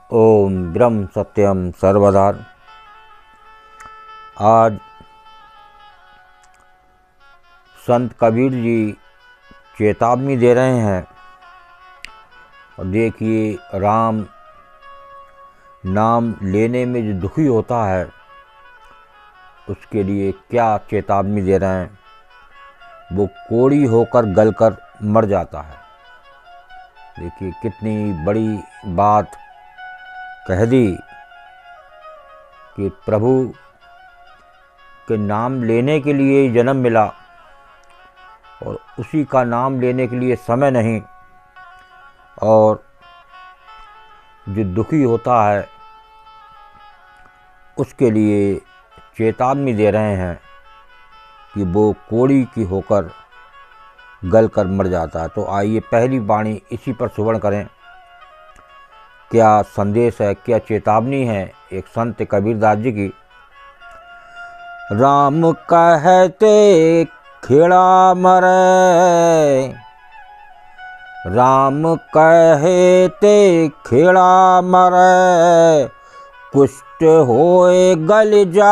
ओम ब्रह्म सत्यम सर्वदा। आज संत कबीर जी चेतावनी दे रहे हैं। और देखिए, राम नाम लेने में जो दुखी होता है उसके लिए क्या चेतावनी दे रहे हैं। वो कोड़ी होकर गलकर मर जाता है। देखिए कितनी बड़ी बात कह दी कि प्रभु के नाम लेने के लिए जन्म मिला और उसी का नाम लेने के लिए समय नहीं। और जो दुखी होता है उसके लिए चेतावनी दे रहे हैं कि वो कोड़ी की होकर गल कर मर जाता है। तो आइए पहली वाणी इसी पर श्रवण करें। क्या संदेश है, क्या चेतावनी है एक संत कबीरदास जी की। राम कहते खेड़ा मरे, राम कहते खेड़ा मरे, कुष्ठ होए गल जाए।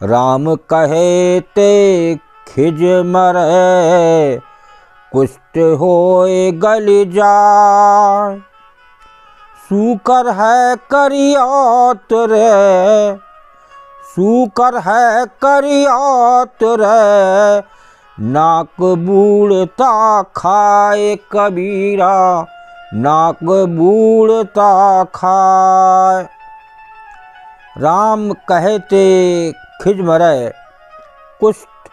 राम कहते खिज मरे, कुष्ठ होए गल जाए। सूकर है करियात रे, सूकर है करियात रे, नाक बूढ़ता खाए कबीरा, नाक बूढ़ता खाए। राम कहते खिज मरे, कुष्ठ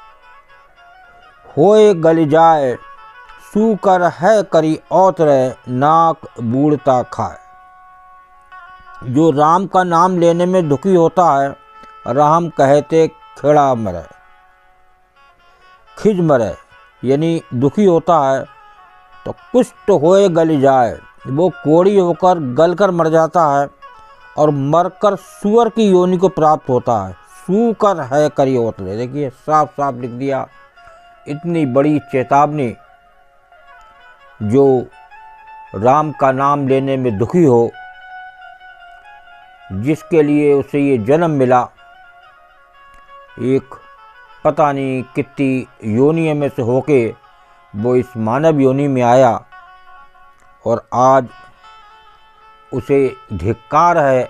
होए गल जाए। सूकर है करी औतरे, नाक बूढ़ता खाए। जो राम का नाम लेने में दुखी होता है, राम कहते खेड़ा मरे, खिज मरे यानी दुखी होता है तो कुष्ठ होए गल जाए। वो कोड़ी होकर गलकर मर जाता है और मरकर सुअर की योनि को प्राप्त होता है। सूकर है करी औतरे। देखिए साफ साफ लिख दिया। इतनी बड़ी चेतावनी। जो राम का नाम लेने में दुखी हो, जिसके लिए उसे ये जन्म मिला, एक पता नहीं कितनी योनियों में से होके वो इस मानव योनि में आया और आज उसे धिक्कार है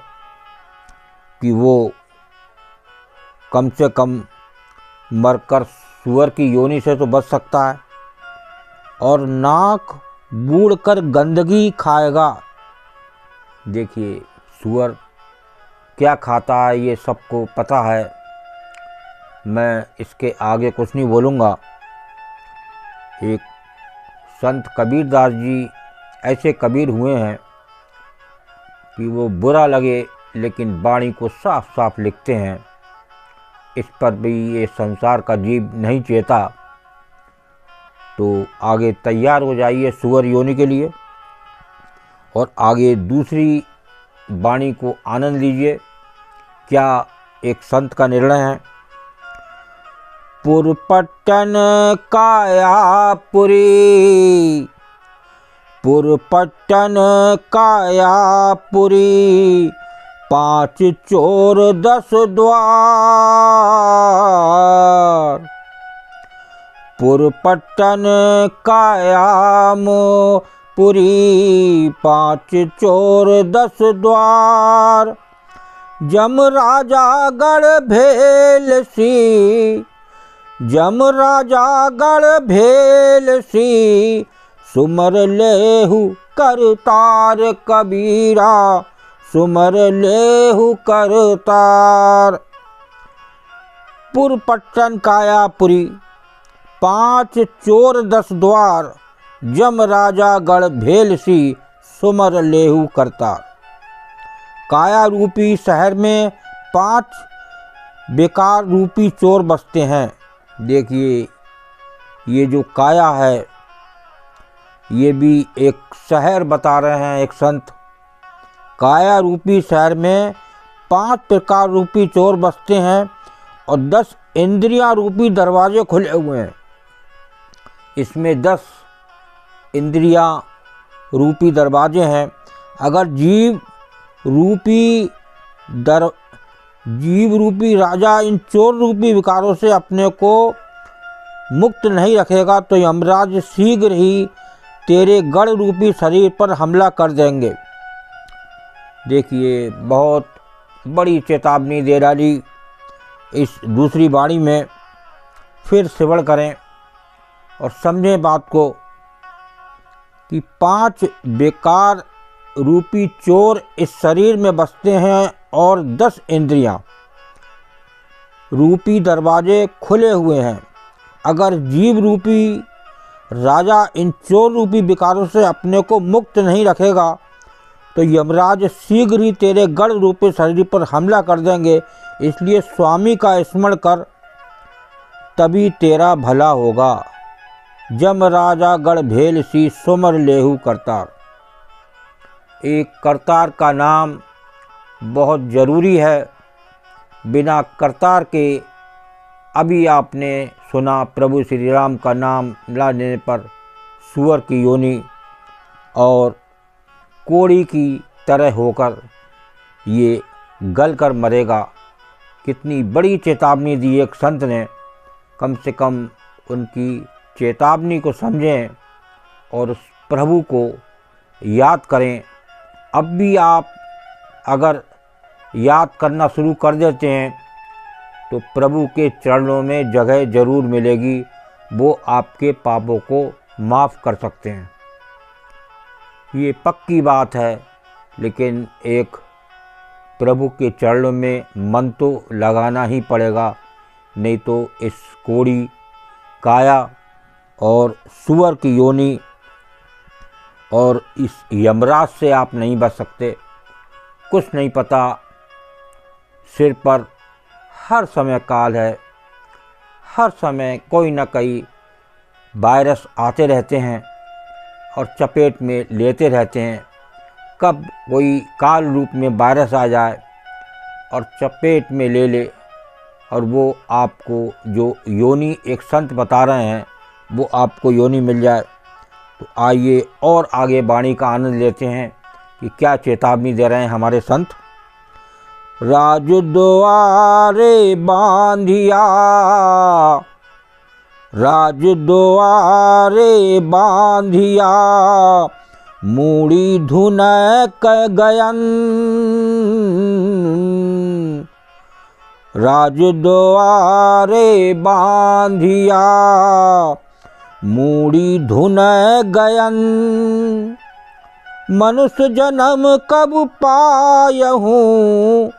कि वो कम से कम मरकर सुअर की योनि से तो बच सकता है और नाक बूढ़कर गंदगी खाएगा। देखिए सुअर क्या खाता है ये सबको पता है। मैं इसके आगे कुछ नहीं बोलूँगा। एक संत कबीरदास जी ऐसे कबीर हुए हैं कि वो बुरा लगे लेकिन वाणी को साफ साफ लिखते हैं। इस पर भी ये संसार का जीव नहीं चेता। तो आगे तैयार हो जाइए सुअर योनि के लिए और आगे दूसरी वाणी को आनंद लीजिए। क्या एक संत का निर्णय है। पुरपट्टन कायापुरी, पुरपट्टन कायापुरी, 5 चोर 10 द्वार। पुरपट्टन कायापुरी, 5 चोर 10 द्वार। जम राजा गढ़ भेल सी, जम राजा गढ़ भेल सी, सुमर लेहु करतार कबीरा, सुमर लेहु करतार। पुरपट्टन कायापुरी, 5 चोर 10 द्वार, जम राजा गढ़ भेल सी, सुमर लेहु करतार। काया रूपी शहर में 5 बेकार रूपी चोर बसते हैं। देखिए ये जो काया है ये भी एक शहर बता रहे हैं एक संत। काया रूपी शहर में 5 प्रकार रूपी चोर बसते हैं और 10 इंद्रियां रूपी दरवाजे खुले हुए हैं। इसमें 10 इंद्रियां रूपी दरवाजे हैं। अगर जीव रूपी राजा इन चोर रूपी विकारों से अपने को मुक्त नहीं रखेगा तो यमराज शीघ्र ही तेरे गढ़ रूपी शरीर पर हमला कर देंगे। देखिए, बहुत बड़ी चेतावनी दे डाली। इस दूसरी वाणी में फिर श्रवण करें और समझें बात को कि 5 बेकार रूपी चोर इस शरीर में बसते हैं और 10 इंद्रियां रूपी दरवाजे खुले हुए हैं। अगर जीव रूपी राजा इन चोर रूपी विकारों से अपने को मुक्त नहीं रखेगा तो यमराज शीघ्र ही तेरे गढ़ रूपी शरीर पर हमला कर देंगे। इसलिए स्वामी का स्मरण कर, तभी तेरा भला होगा। जम राजा गढ़ भेल सी सुमर लेहू करतार। एक करतार का नाम बहुत ज़रूरी है। बिना करतार के, अभी आपने सुना प्रभु श्री राम का नाम लाने पर सूअर की योनि और कोड़ी की तरह होकर ये गल कर मरेगा। कितनी बड़ी चेतावनी दी एक संत ने। कम से कम उनकी चेतावनी को समझें और उस प्रभु को याद करें। अब भी आप अगर याद करना शुरू कर देते हैं तो प्रभु के चरणों में जगह जरूर मिलेगी। वो आपके पापों को माफ़ कर सकते हैं, ये पक्की बात है। लेकिन एक प्रभु के चरणों में मन तो लगाना ही पड़ेगा, नहीं तो इस कोड़ी काया और सूअर की योनि और इस यमराज से आप नहीं बच सकते। कुछ नहीं पता, सिर पर हर समय काल है, हर समय कोई ना कोई वायरस आते रहते हैं और चपेट में लेते रहते हैं। कब कोई काल रूप में वायरस आ जाए और चपेट में ले ले और वो आपको जो योनि एक संत बता रहे हैं वो आपको योनि मिल जाए। तो आइए और आगे वाणी का आनंद लेते हैं कि क्या चेतावनी दे रहे हैं हमारे संत। राज द्वारे बांधिया, राज द्वारे बांधिया, मूड़ी धुन गयन। राज द्वारे बांधिया, मूड़ी धुन गयन। मनुष्य जन्म कब पायहूँ,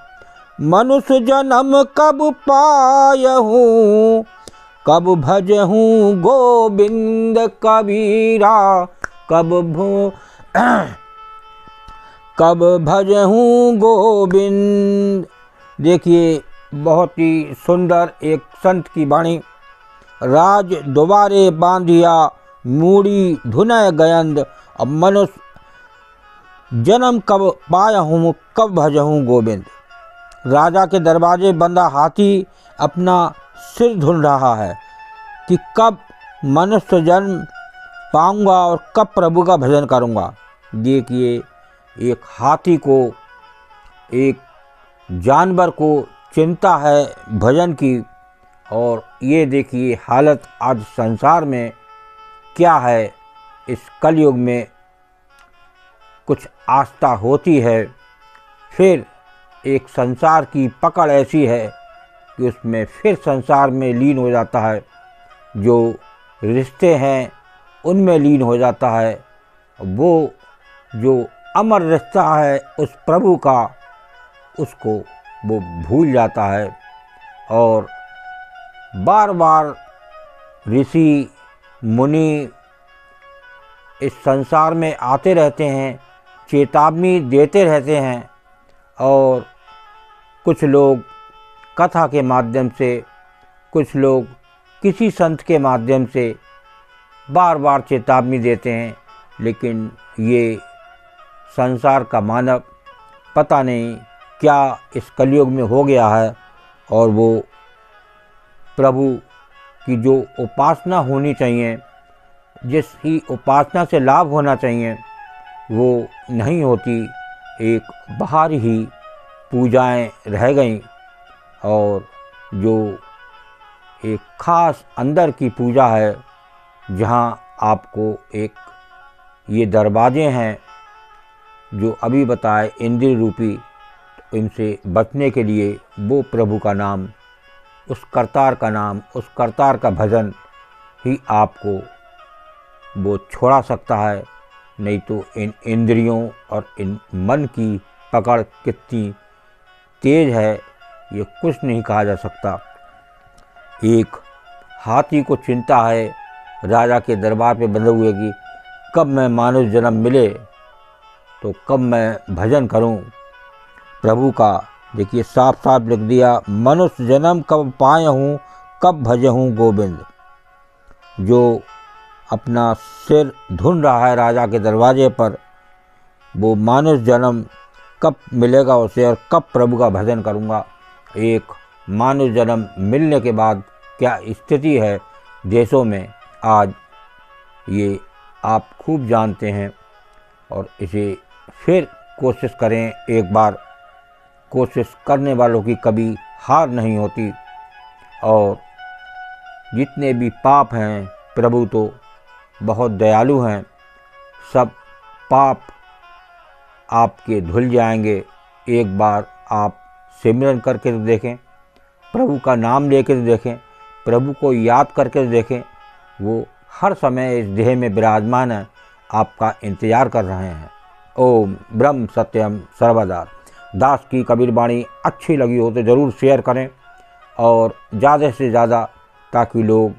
मनुष्य जन्म कब पायहूँ, कब भजहूँ गोविंद कबीरा, कब भजहूँ गोविंद। देखिए, बहुत ही सुंदर एक संत की वाणी। राज द्वारे बांधिया, मूड़ी धुनय गयंद। अब मनुष्य जन्म कब पाया हूँ, कब भजहूँ गोविंद। राजा के दरवाजे बंदा हाथी अपना सिर धुन रहा है कि कब मनुष्य जन्म पाऊंगा और कब प्रभु का भजन करूंगा। देखिए, एक हाथी को, एक जानवर को चिंता है भजन की, और ये देखिए हालत आज संसार में क्या है। इस कलयुग में कुछ आस्था होती है, फिर एक संसार की पकड़ ऐसी है कि उसमें फिर संसार में लीन हो जाता है, जो रिश्ते हैं उनमें लीन हो जाता है। वो जो अमर रिश्ता है उस प्रभु का, उसको वो भूल जाता है। और बार बार ऋषि मुनि इस संसार में आते रहते हैं, चेतावनी देते रहते हैं, और कुछ लोग कथा के माध्यम से, कुछ लोग किसी संत के माध्यम से बार बार चेतावनी देते हैं। लेकिन ये संसार का मानव पता नहीं क्या इस कलयुग में हो गया है, और वो प्रभु की जो उपासना होनी चाहिए, जिस ही उपासना से लाभ होना चाहिए, वो नहीं होती, एक बाहर ही पूजाएं रह गईं और जो एक ख़ास अंदर की पूजा है, जहाँ आपको एक ये दरवाजे हैं जो अभी बताए इंद्रिय रूपी, तो इनसे बचने के लिए वो प्रभु का नाम, उस करतार का नाम, उस करतार का भजन ही आपको वो छोड़ा सकता है। नहीं तो इन इंद्रियों और इन मन की पकड़ कितनी तेज है, ये कुछ नहीं कहा जा सकता। एक हाथी को चिंता है राजा के दरबार पे बंधे हुए कि कब मैं मानुष जन्म मिले तो कब मैं भजन करूं प्रभु का। देखिए साफ साफ लिख दिया, मनुष्य जन्म कब पाए हूँ, कब भजे हूँ गोविंद। जो अपना सिर धुन रहा है राजा के दरवाजे पर, वो मानुष जन्म कब मिलेगा उसे और कब प्रभु का भजन करूँगा। एक मानुष जन्म मिलने के बाद क्या स्थिति है देशों में आज, ये आप खूब जानते हैं। और इसे फिर कोशिश करें एक बार, कोशिश करने वालों की कभी हार नहीं होती। और जितने भी पाप हैं, प्रभु तो बहुत दयालु हैं, सब पाप आपके धुल जाएंगे। एक बार आप सिमरन करके देखें, प्रभु का नाम लेकर देखें, प्रभु को याद करके देखें, वो हर समय इस देह में विराजमान है, आपका इंतज़ार कर रहे हैं। ओम ब्रह्म सत्यम सर्वदा। दास की कबीर वाणी अच्छी लगी हो तो ज़रूर शेयर करें और ज़्यादा से ज़्यादा, ताकि लोग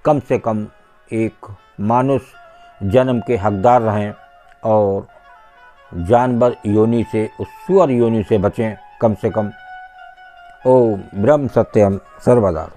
कम से कम एक मानुष जन्म के हकदार रहें और जानवर योनि से, उस सुअर योनि से बचें कम से कम। ओम ब्रह्म सत्यम सर्वदा।